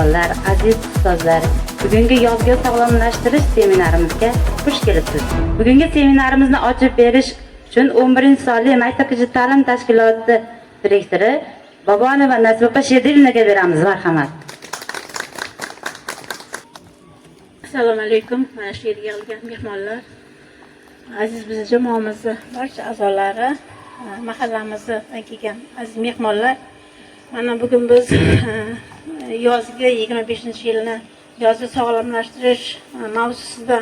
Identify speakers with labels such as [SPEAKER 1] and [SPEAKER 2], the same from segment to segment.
[SPEAKER 1] mehmonlar, aziz ustozlar, bugungi yozgi sog'lomlashtirish seminarimizga xush kelibsiz. Bugungi seminarimizni ochib berish uchun 11-sonli Maktabgacha ta'lim tashkiloti direktori Bobonova Nasiba Shedilinaga beramiz. Marhamat.
[SPEAKER 2] Assalomu alaykum. Mana shu yerga kelgan mehmonlar, aziz bizning jamoamizning barcha a'zolari, mahallamizdan kelgan aziz mehmonlar. Mana bugun biz yozgi 25-yilni yozgi sog'lomlashtirish mavzusida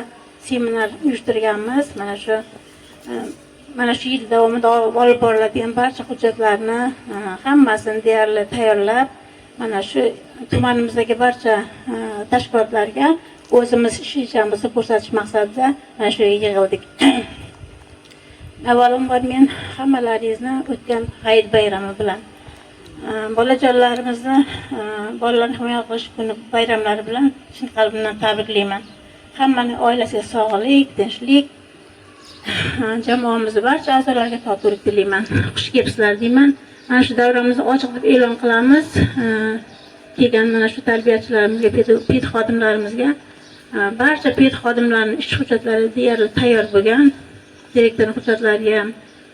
[SPEAKER 2] seminar uyushtirganmiz. Mana shu yil davomida olib boriladigan barcha hujjatlarni hammasini deyarli tayyorlab, mana shu tumanimizdagi barcha tashkilotlarga o'zimiz ishlayotganimizni ko'rsatish maqsadida mana shu yerga yig'ildik. Avvalambor men hammalaringizni o'tgan Hayit bayrami bilan, bolajonlarimizni bolalarni himoya qilish kuni bayramlari bilan chin qalbimdan tabriklayman. Hammaning oilasiga sog'lik, tinchlik, jamoamizning barcha a'zolariga totuvlik tilayman. Xush kelibsizlar deyman. Mana shu davramizni ochiq deb e'lon qilamiz. Kelgan mana shu tarbiyachilarimizga, ped xodimlarimizga, barcha ped xodimlarining ish hujjatlari deyarli tayyor bo'lgan. Direktorning hujjatlari ham,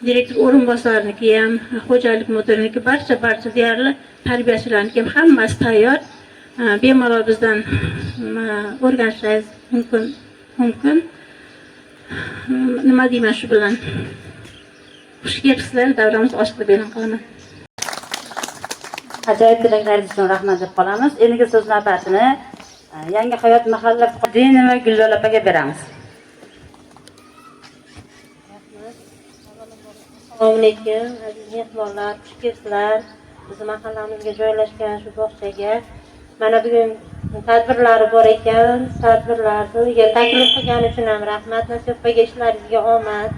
[SPEAKER 2] direktor o'rinbosarniki ham, xo'jalik mudiriniki barcha deyarli tarbiyachilarniki ham hammasi tayyor. Bemalol bizdan o'rganishingiz mumkin. Nima deyman shu bilan? Xush kelibsizlar, davramiz ochiq deb e'lon qilaman.
[SPEAKER 1] Ajoyib tilaklaringiz uchun rahmat deb qolamiz. Endi so'z navbatini Yangi hayot mahalla Fuqarodinova Gullol opaga beramiz.
[SPEAKER 3] Assalomu alaykum, aziz mehmonlar, xush kelibsizlar. Bizning mahallamizga joylashgan shu bog'chaga mana bugun tadbirlari bor ekan. Tadbirlarga taklif qilgani uchun ham rahmat. Nasibaga ishlaringizga omad.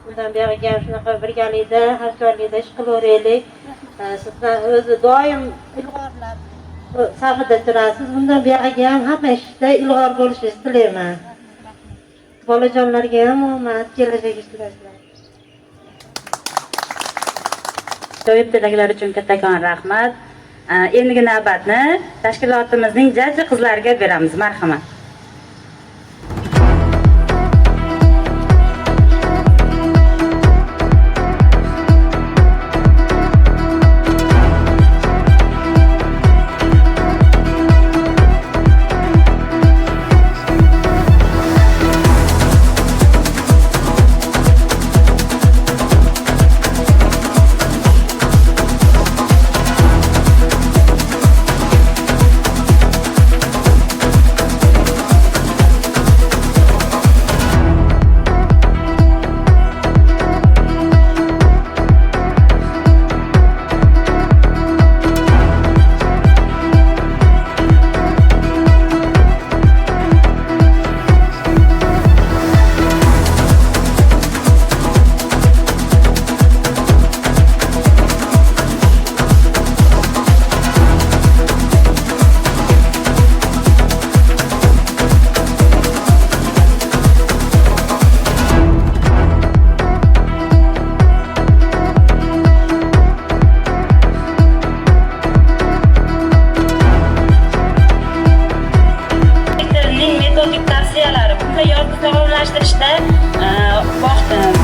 [SPEAKER 3] Bundan buyog'iga ham shunaqa birgalikda, hamkorlikda ish qilaveraylik. Sizdan o'zi doim ilg'orlar safida turasiz. Bundan buyog'iga ham hamma ishda ilg'or bo'lishingizni tilayman. Bolajonlarga ham omad, kelajak ishlarga.
[SPEAKER 1] Ajoyib tilaklar uchun kattakon rahmat. Endi navbatni tashkilotimizning jajji qizlariga beramiz. Marhamat.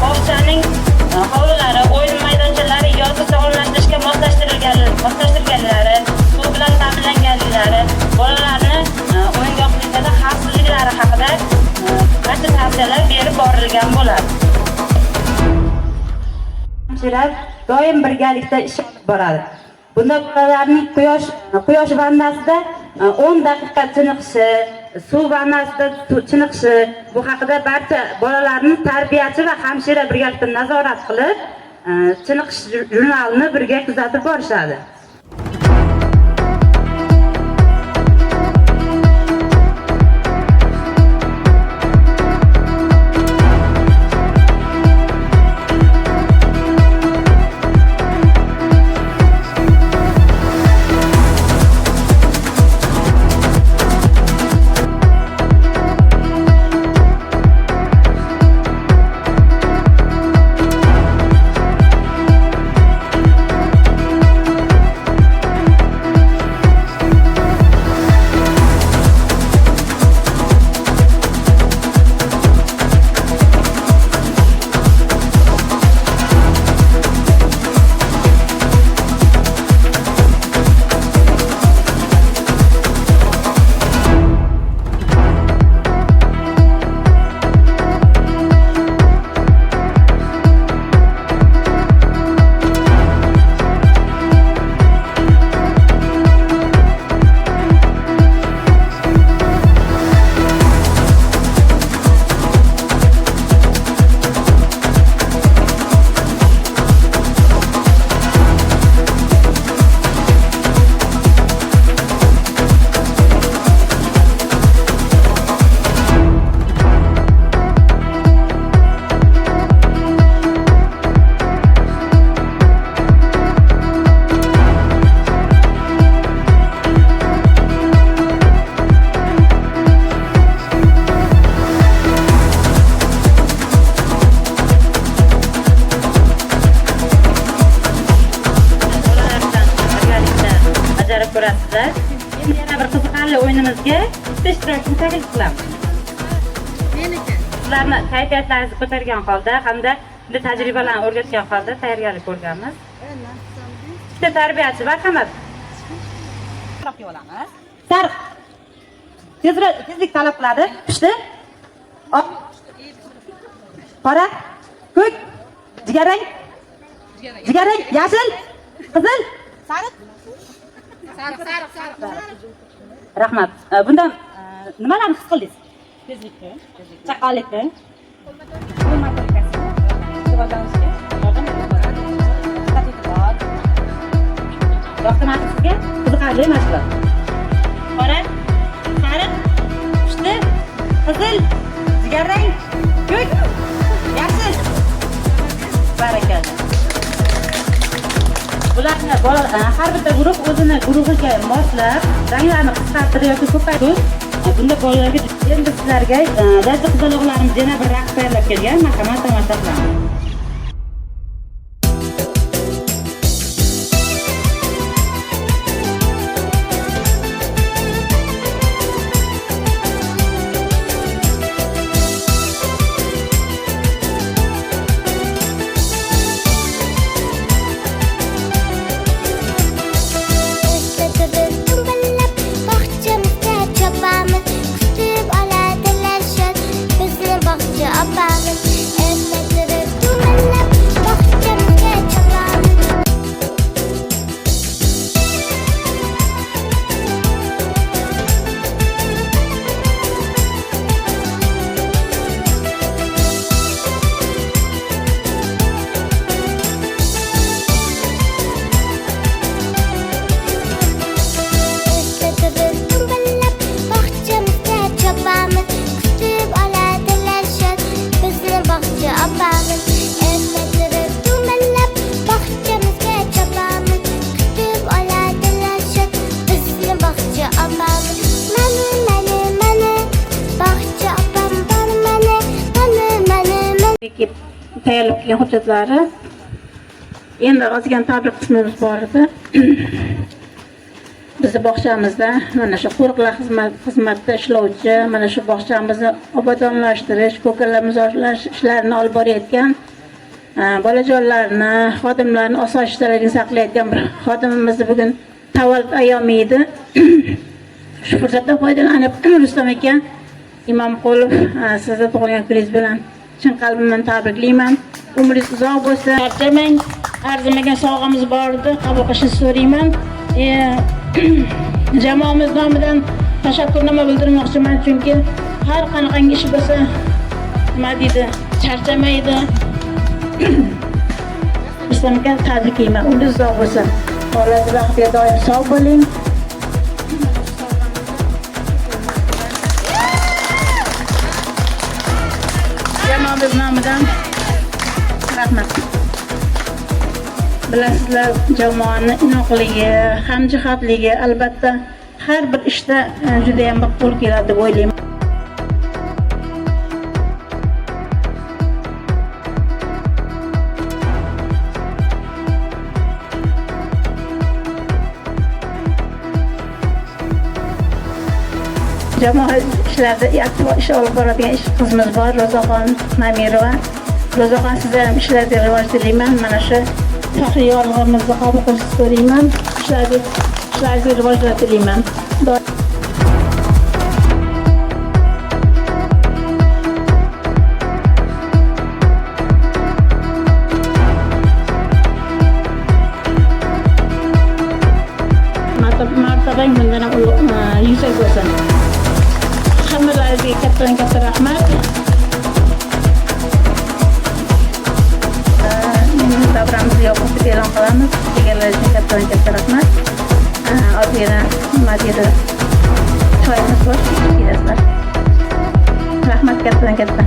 [SPEAKER 1] Bog'chaning hovlilari, o'yin maydonchalari yozgi sog'lomlashtirishga moslashtirilganlari, suv bilan ta'minlanganlari, bolalarni o'yingohliklarda xavfsizliklari haqida barcha tavsiyalar berib borilgan bo'ladi. Hamshiralar doim birgalikda ish olib boradi. Bunda bolalarning quyosh vannasida 10 daqiqa chiniqishi, suv vannasida chiniqishi, bu haqida barcha bolalarni tarbiyachi va hamshira birgalikda nazorat qilib, chiniqish jurnalini birga kuzatib borishadi. o'yinimizga bitta ishtirokchini taklif qilamiz. Sizlarni kayfiyatlaringizni ko'targan holda hamda bitta tajribalarni o'rgatgan holda tayyorgarlik ko'rganmiz. Bitta tarbiyachi marhamat. Sariq. Tezlik talab qiladi. Pishdi. Oq. Qora. Ko'k. Jigarrang. Jigarrang, yashil, qizil, sariq. Rahmat. Bundan nimalarni his qildingiz? Tezlikni, chaqalikni, yoqtirmadi sizga? Qiziqarli mashg'ulot. Qora, sariq, pushti, qizil, jigarrang, ko'k, yashil. Barakalla. Bularni har bitta guruh o'zini guruhiga moslab, ranglarni qisqartirib yoki ko'paytirib, bunda bolalarga endi sizlarga dazza qizaloqlarimiz yana bir raqs tayyorlab kelgan. Marhamat, tomosha qilamiz. Tayyorlab kelgan hujjatlari. Endi ozgina tabrik qismimiz bor edi. Bizning bog'chamizda mana shu qo'riqlar xizmatida ishlovchi, mana shu bog'chamizni obodonlashtirish, ko'kalamzorlash ishlarini olib borayotgan bolajonlarni, xodimlarni osoyishtaligiini saqlayotgan bir xodimimizni bugun tavallud ayyomi edi. Shu fursatdan foydalanib Rustam aka, Imomqulov, sizni tug'ilgan kuningiz bilan chin qalbimdan tabriklayman. Umringiz uzoq bo'lsin. Charchamang. Arzimagan sovg'amiz bor edi. Qabul qilishingizni so'rayman. Jamoamiz nomidan tashakkurnoma bildirmoqchiman, chunki har qanaqangi ish bo'lsa, nima deydi, charchamaydi. Islamga tabriklayman. Umringiz uzoq bo'lsin. Oilangizga baxtga doim sog' bo'ling. Jamoamiz nomidan rahmat. Bilasizlar, jamoani inoqligi, hamjihatligi albatta har bir ishda juda ham maqbul keladi deb o'ylayman. Jamoa ishlarida aktiv ish olib boradigan ish qizimiz bor, Ro'zaxon Namirova. Ro'zaxon, sizlar ham ishlarga rivoj tilayman. Mana shu faxriy yorlig'imizni qabul qilishni so'rayman. Ishlaringizni rivojlantira tilayman. Martabang bundan ham yuksak bo'lsin. Hammalaringizga katta rahmat. Davramizni yopib e'lon qilamiz. Kelganlaringizga katta rahmat. Ozgina nima deydi, choyimiz bor, kelasizlar. Rahmat katta.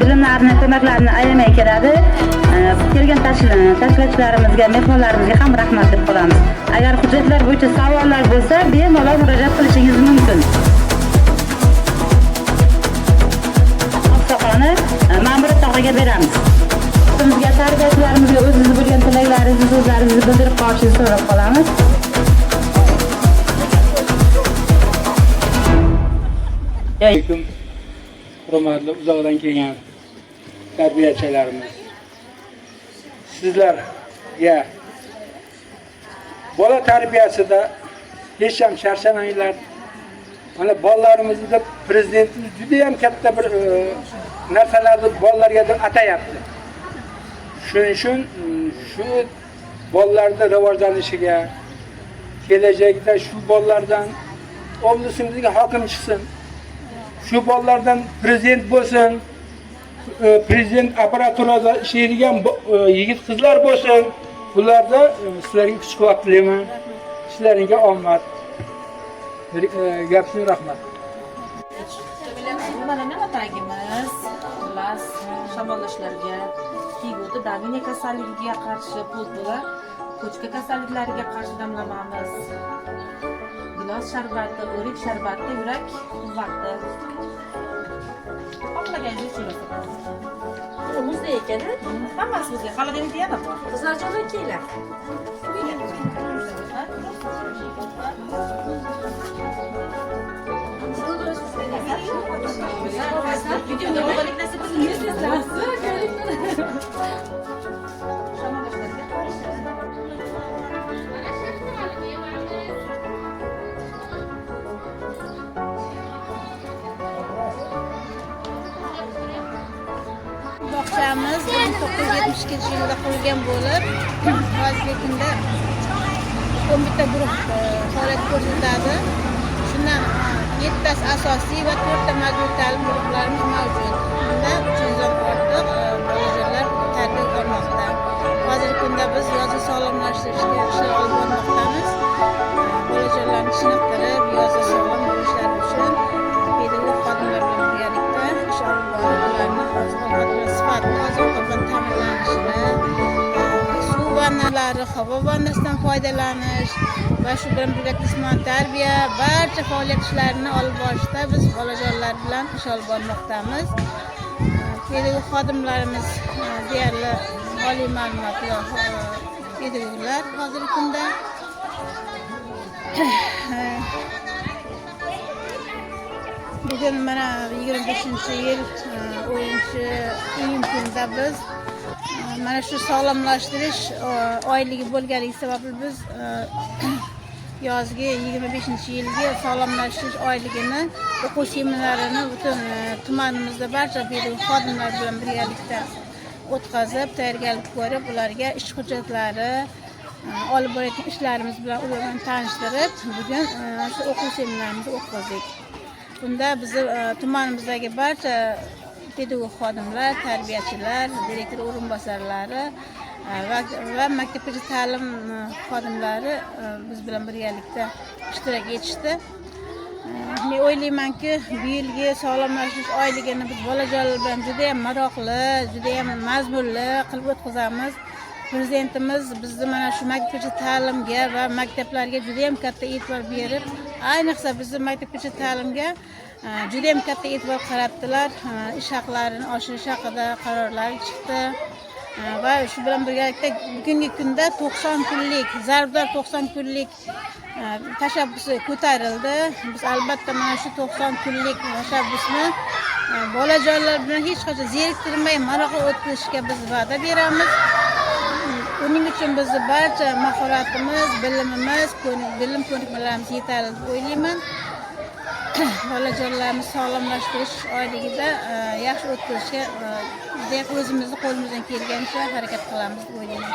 [SPEAKER 1] Bilimlarni, ko'maklarini ayamay keladi. Kelgan tashkilotchilarimizga, mehmonlarimizga ham rahmat deb qolamiz. Agar hujjatlar bo'yicha savollar bo'lsa, bemalol murojaat qilishingiz mumkin. Oqsoqolni ma'muriyat tog'iga beramiz. Bizga tarbiyachilarimizga o'zingiz bo'lgan tilaklaringizni, so'zlaringizni bildirib qolishingizni so'rab qolamiz.
[SPEAKER 4] Alaykum. Hurmatli uzoqdan kelgan tarbiyachilarimiz. Sizlarga bola tarbiyasida hech ham charchamanglar. Mana bolalarimizni prezidentimiz juda ham katta bir narsalarni bolalarga deb atayapti. Shuning uchun shu bolalarning rivojlanishiga, kelajakda shu bolalardan oblisimizga hokim chiqsin. Shu bolalardan prezident bo'lsin. Prezident apparaturada ishlaydigan yigit qizlar bo'lsin. Bularda sizlarga kuch-quvvat tilayman. Ishlaringga omad. Gapsiz rahmat.
[SPEAKER 5] Mana nima tagimiz, xullas, shamollashlarga, kiyguda daviniya kasalligiga qarshi pultula, ko'chka kasalliklariga qarshi damlamamiz. Gilos sharbati, o'rik sharbati, yurak quvvati. Xohlaganingizcha ichirasiz.
[SPEAKER 6] Muzda ekan-a?
[SPEAKER 5] Hammasi bizga. Xolodilnikda yana bor.
[SPEAKER 6] Qizlarjonlar kelinglar.
[SPEAKER 7] Bog'chamiz 1972-yilda qurilgan bo'lib, hozirgi kunda 10 bitta guruh faoliyat ko'rsatadi. Shundan 7 tasi asosiy va 4 ta majburiy ta'lim guruhlarimiz mavjud. Bunda 300 dan ortiq bolajonlar tarbiya olmoqda. Hozirgi kunda biz yozuv sog'lomlashtirishga ishlar olib bormoqdamiz. Bolajonlarni chiniqtirib, yozuv sog'lom bo'lishlari uchun pedagog xodimlar bilan birgalikda ish olib borib, ularni oziq-ovqat sifatli oziq-ovqat ta'minlanishini, suv vannalari, havo vannasidan foydalanish va shu bilan birga jismoniy tarbiya barcha faoliyat ishlarini olib borishda biz bolajonlar bilan ish olib bormoqdamiz. Pedagog xodimlarimiz deyarli oliy ma'lumotli pedagoglar hozirgi kunda. Bugun mana 25-yil 10-iyun kunida biz mana shu sog'lomlashtirish oyligi bo'lganligi sababli biz yozgi 25-yilgi sog'lomlashtirish oyligini o'quv seminarini butun tumanimizda barcha pedagog xodimlar bilan birgalikda o'tkazib, tayyorgarlik ko'rib, ularga ish hujjatlari, olib borayotgan ishlarimiz bilan ularni tanishtirib, bugun shu o'quv seminarimizni o'tkazdik. Bunda bizni tumanimizdagi barcha pedagog xodimlar, tarbiyachilar, direktor o'rinbosarlari va maktabgacha ta'lim xodimlari biz bilan birgalikda ishtirok etishdi. Men o'ylaymanki, bu yilgi sog'lomlashtirish oyligini biz bolajonlar bilan juda ham maroqli, juda ham mazmunli qilib o'tkazamiz. Prezidentimiz bizni mana shu maktabgacha ta'limga va maktablarga juda ham katta e'tibor berib, ayniqsa bizni maktabgacha ta'limga juda ham katta e'tibor qaratdilar. Ish haqlarini oshirish haqida qarorlar chiqdi. Va shu bilan birgalikda bugungi kunda 90 kunlik, zarurdor 90 kunlik tashabbusi ko'tarildi. Biz albatta mana shu 90 kunlik tashabbusni bolajonlar bilan hech qachon zeriktirmay maroqli o'tkazishga biz va'da beramiz. Uning uchun bizni barcha mahoratimiz, bilimimiz, bilim ko'nikmalarimiz yetarli deb o'ylayman. Bolajonlarni sog'lomlashtirish oyligida yaxshi o'tkazishga o'zimizni qo'limizdan kelgancha harakat qilamiz deb o'ylayman.